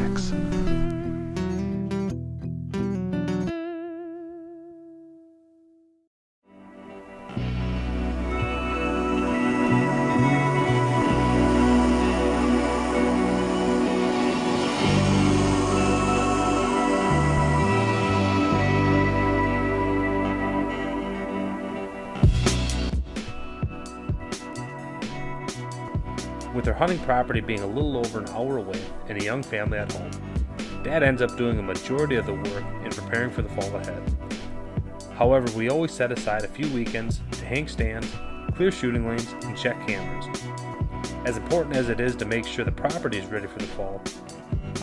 Max. With their hunting property being a little over an hour away and a young family at home, Dad ends up doing a majority of the work in preparing for the fall ahead. However, we always set aside a few weekends to hang stands, clear shooting lanes, and check cameras. As important as it is to make sure the property is ready for the fall,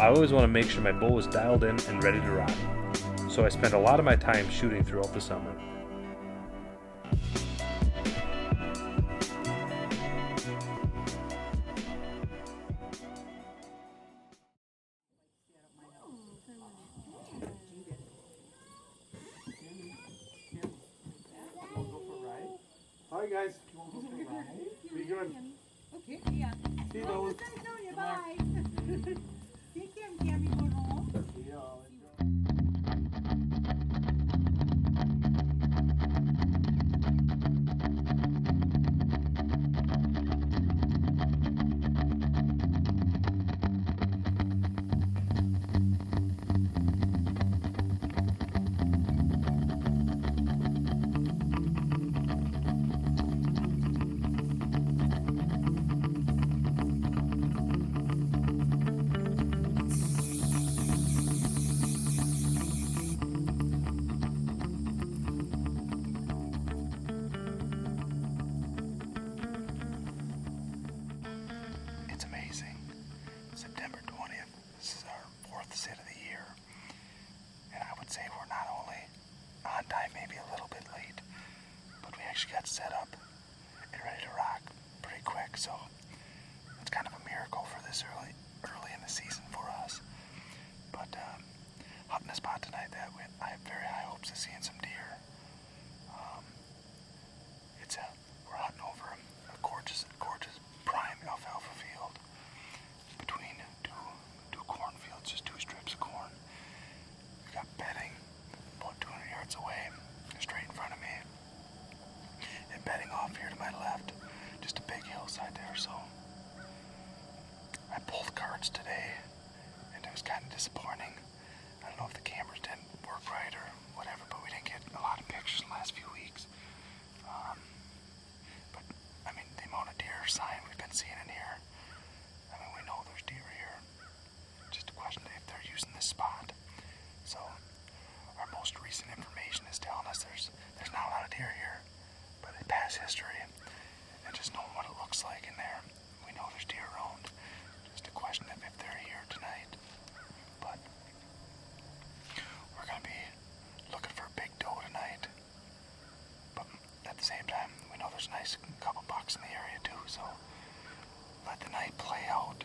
I always want to make sure my bow is dialed in and ready to rock. So I spend a lot of my time shooting throughout the summer. Hi guys. Be good. Okay, yeah. See those. Bye. Take care, Cammy, going home. It's amazing. September 20th. This is our fourth sit of the year. And I would say we're not only on time, maybe a little bit late, but we actually got set up and ready to rock pretty quick. So it's kind of a miracle for this early in the season for us. But hunting a spot tonight that I have very high hopes of seeing some deer. We're hunting over a gorgeous prime alfalfa field between two cornfields, just two strips of corn. We got bedding about 200 yards away, straight in front of me, and bedding off here to my left, just a big hillside there. So I pulled cards today, and it was kind of disappointing. I don't know if the cameras didn't work right or whatever, but we didn't get a lot of pictures in the last few weeks. But I mean, the amount of deer sign we've been seeing in here, I mean, we know there's deer here. Just a question if they're using this spot. So our most recent information is telling us there's not a lot of deer here, but in past history and just knowing what it looks like in there, we know there's deer around. Just a question of if they're here tonight. But we're gonna be looking for a big doe tonight. But at the same time, we know there's a nice couple bucks in the area too, so let the night play out.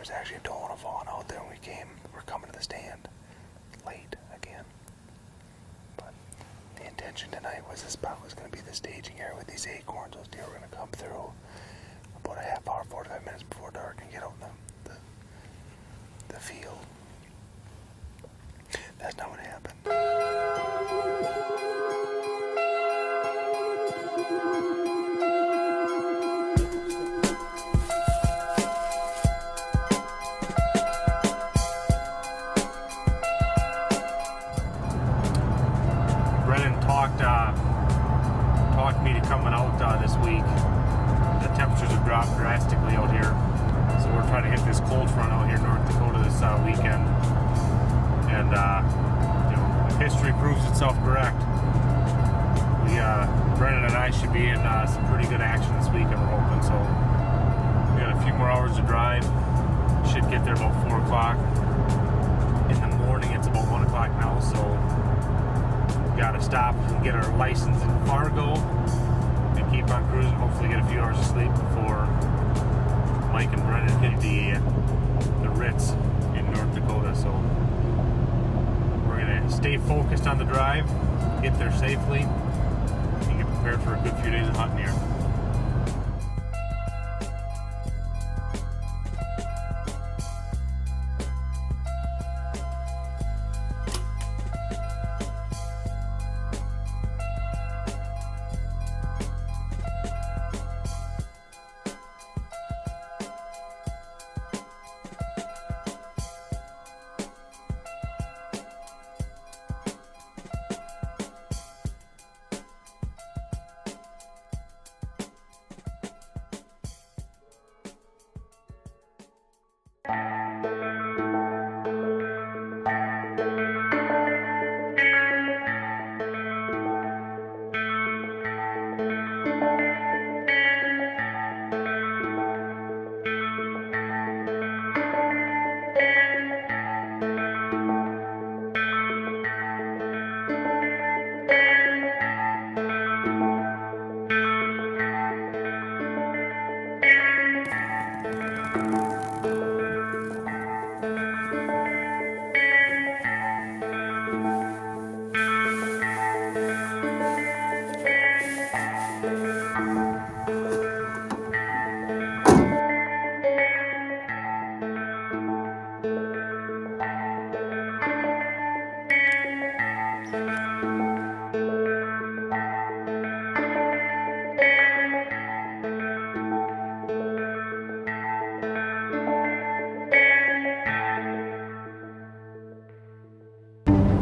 was actually a donut falling out there when we came. We're coming to the stand late again. But the intention tonight was this spot was going to be the staging area with these acorns. Those deer were going to come through about a half hour, 45 minutes before dark and get out in the field. That's not what happened. Brennan talked me to coming out this week. The temperatures have dropped drastically out here, so we're trying to hit this cold front out here in North Dakota this weekend. And if history proves itself correct, Brennan and I should be in some pretty good action this weekend. We're hoping so. We got a few more hours to drive. Should get there about 4 o'clock in the morning. It's about 1 o'clock now, so got to stop and get our license in Fargo and keep on cruising. Hopefully get a few hours of sleep before Mike and Brennan hit the Ritz in North Dakota. So we're gonna stay focused on the drive, get there safely, and get prepared for a good few days of hunting here.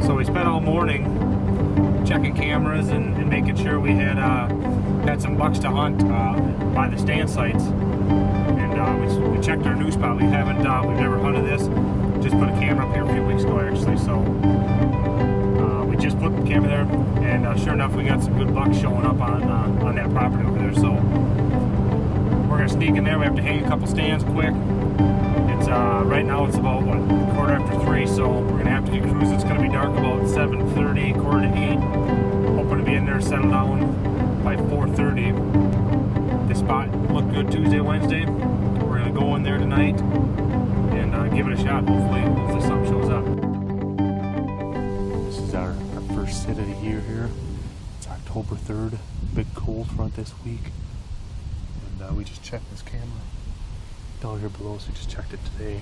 So we spent all morning checking cameras and making sure we had some bucks to hunt by the stand sites. And we checked our new spot. We've never hunted this. Just put a camera up here a few weeks ago actually. So we just put the camera there, and sure enough, we got some good bucks showing up on that property over there. So we're gonna sneak in there. We have to hang a couple stands quick. It's right now it's about 3:15, so we're gonna have to get cruising. It's gonna be dark about 7:30, 7:45. Hoping to be in there, settle down by 4:30. This spot looked good Tuesday, Wednesday. We're gonna go in there tonight and give it a shot. Hopefully the sun shows up. This is our first sit of the year here. It's October 3rd. Big cold front this week, and we just checked this camera down here below, so we just checked it today,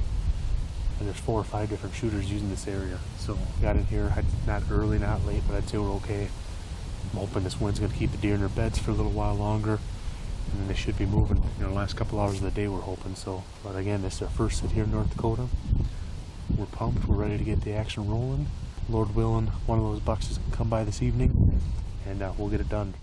and there's 4 or 5 different shooters using this area. So got in here, not early, not late, but I'd say we're okay. I'm hoping this wind's going to keep the deer in their beds for a little while longer, and then they should be moving the last couple hours of the day, we're hoping. So, but again, this is our first sit here in North Dakota. We're pumped, we're ready to get the action rolling. Lord willing, one of those bucks is going to come by this evening, and we'll get it done.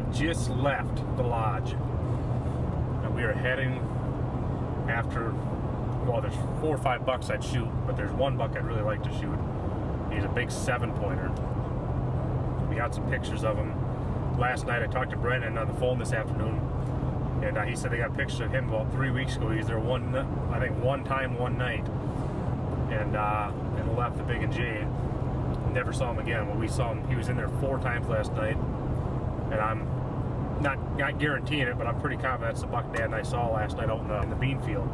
have just left the lodge. And we are heading after, well, there's 4 or 5 bucks I'd shoot, but there's one buck I'd really like to shoot. He's a big 7-pointer. We got some pictures of him. Last night I talked to Brennan on the phone this afternoon, and he said they got pictures of him about 3 weeks ago. He's there one time, one night, and left the Big and J. Never saw him again. When we saw him, he was in there 4 times last night, and I'm not guaranteeing it, but I'm pretty confident it's the buck Dad and I saw last night out in the bean field.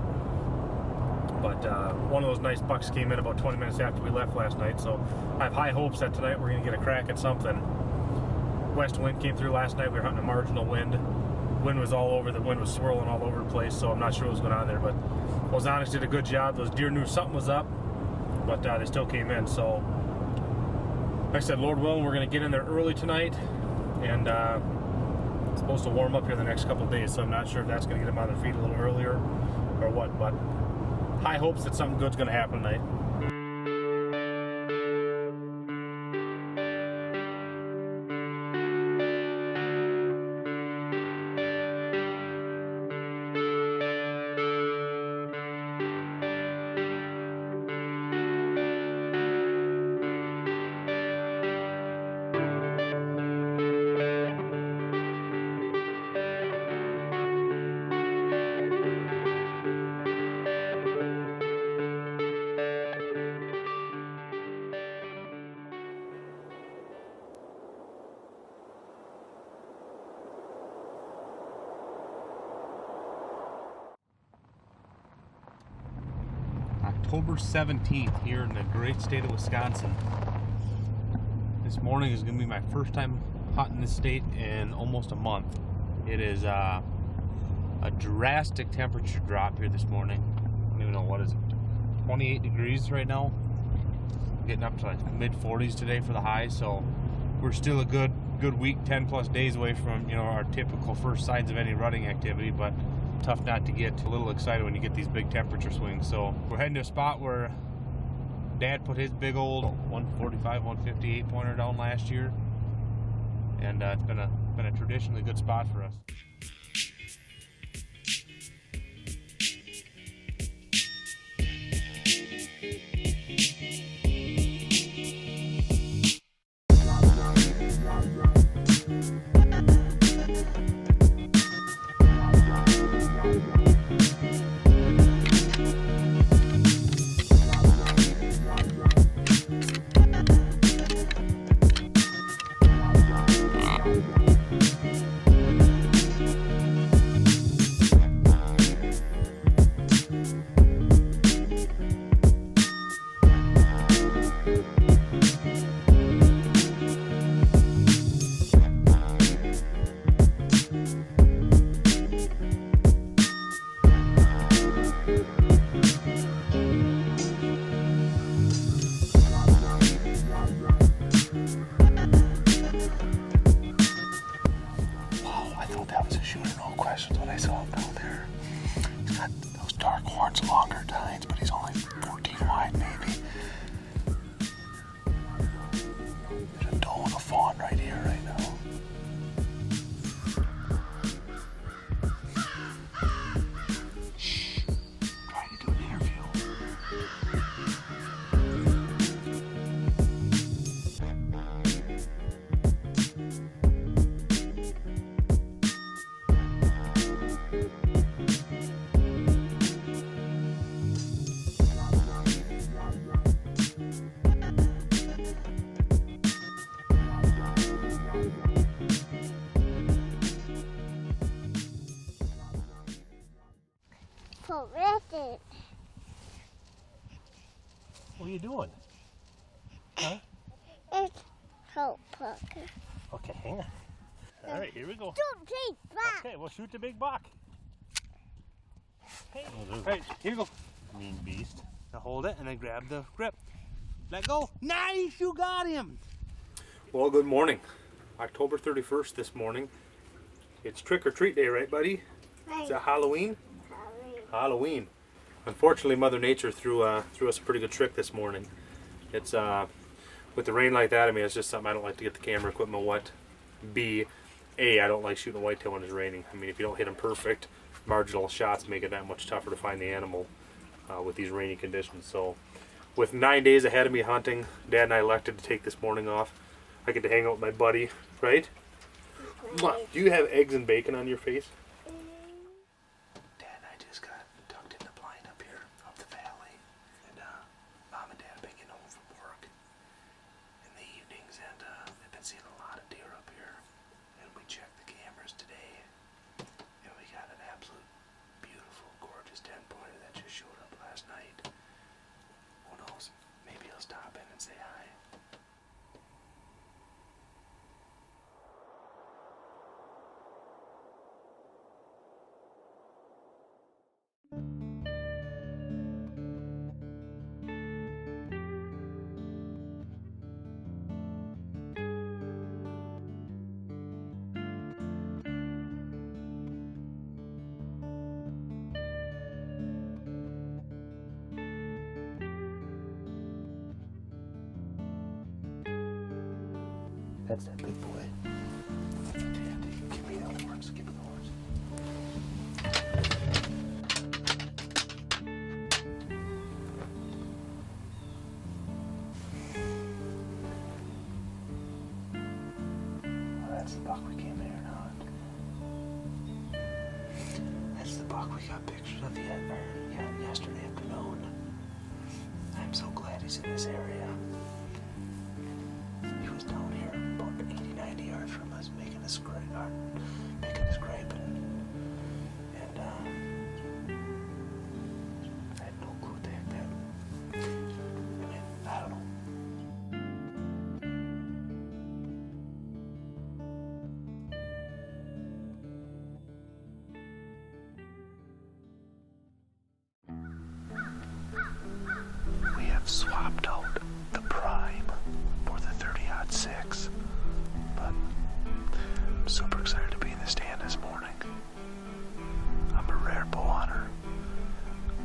But one of those nice bucks came in about 20 minutes after we left last night, so I have high hopes that tonight we're going to get a crack at something. West wind came through last night. We were hunting a marginal wind. Wind was all over. The wind was swirling all over the place, so I'm not sure what was going on there. But Ozonics did a good job. Those deer knew something was up, but they still came in. So, like I said, Lord willing, we're going to get in there early tonight, and it's supposed to warm up here the next couple of days. So I'm not sure if that's going to get them on their feet a little earlier or what. But high hopes that something good's going to happen tonight. October 17th here in the great state of Wisconsin. This morning is going to be my first time hunting this state in almost a month. It is a drastic temperature drop here this morning. I don't even know, what is it, 28 degrees right now? Getting up to like mid 40s today for the high, so we're still a good week, 10 plus days away from, our typical first signs of any rutting activity, but tough not to get a little excited when you get these big temperature swings. So we're heading to a spot where Dad put his big old 145, 158 pointer down last year, and it's been a traditionally good spot for us. Longer tines, but he's only 14 wide, maybe. There's a doe and a fawn right here, right now. Shh. Trying to do an interview. What are you doing? Huh? It's Hope Parker. Okay, hang on. All right, here we go. Don't take back. Okay, we'll shoot the big buck. Hey, all right, here we go. Mean beast. Now hold it and then grab the grip. Let go. Nice, you got him. Well, good morning. October 31st this morning. It's trick or treat day, right, buddy? Is that Halloween? Halloween. Unfortunately, Mother Nature threw us a pretty good trick this morning. It's with the rain like that. I mean, it's just something I don't like to get the camera equipment wet. B, I don't like shooting a whitetail when it's raining. I mean, if you don't hit them perfect, marginal shots make it that much tougher to find the animal with these rainy conditions. So with 9 days ahead of me hunting, Dad and I elected to take this morning off. I get to hang out with my buddy, right? Mom, do you have eggs and bacon on your face? Dad and I just got tucked in the blind up here, up the valley. And Mom and Dad have been getting home from work in the evenings, and they've been seeing a lot of deer up here. And we checked the cameras today, and we got an absolute beautiful, gorgeous 10-pointer that just showed up last night. Who knows? Maybe he'll stop in and say hi. That's that big boy. Give me the horns. Give me the horns. Well, that's the buck we came here to hunt. That's the buck we got pictures of yesterday at Benone. I'm so glad he's in this area. He was down here about 80, 90 yards from us making a scrape, and I had no clue what the heck that. I mean, I don't know. We have swapped out the Prime for the 30-06, but I'm super excited to be in the stand this morning. I'm a rare bow hunter.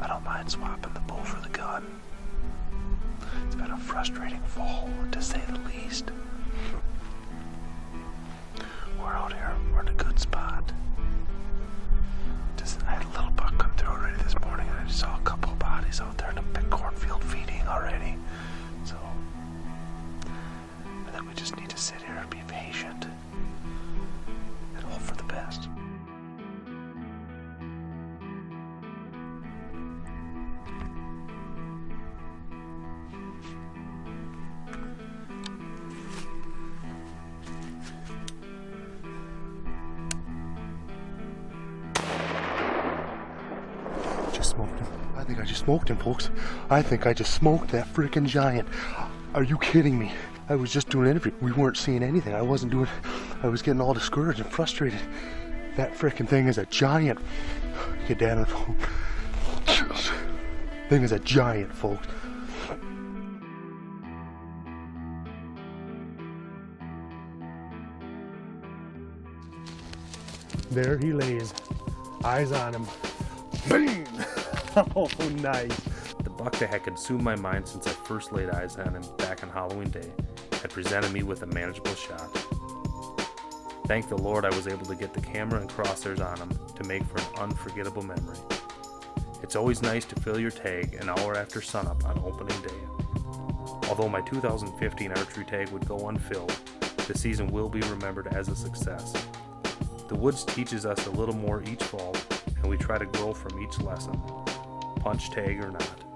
I don't mind swapping the bow for the gun. It's been a frustrating fall, to say the least. We're out here, we're in a good spot. I had a little buck come through already this morning, and I just saw a couple of bodies out there in a big cornfield feeding already. So I think we just need to sit here and be patient and hope for the best. Just smoked him. I think I just smoked him, folks. I think I just smoked that freaking giant. Are you kidding me? I was just doing an interview. We weren't seeing anything. I was getting all discouraged and frustrated. That freaking thing is a giant. Get Dad on the phone. Thing is a giant, folks. There he lays. Eyes on him. Bang! Oh, nice. The buck that had consumed my mind since I first laid eyes on him back on Halloween Day had presented me with a manageable shot. Thank the Lord I was able to get the camera and crosshairs on him to make for an unforgettable memory. It's always nice to fill your tag an hour after sunup on opening day. Although my 2015 archery tag would go unfilled, the season will be remembered as a success. The woods teaches us a little more each fall, and we try to grow from each lesson, punch tag or not.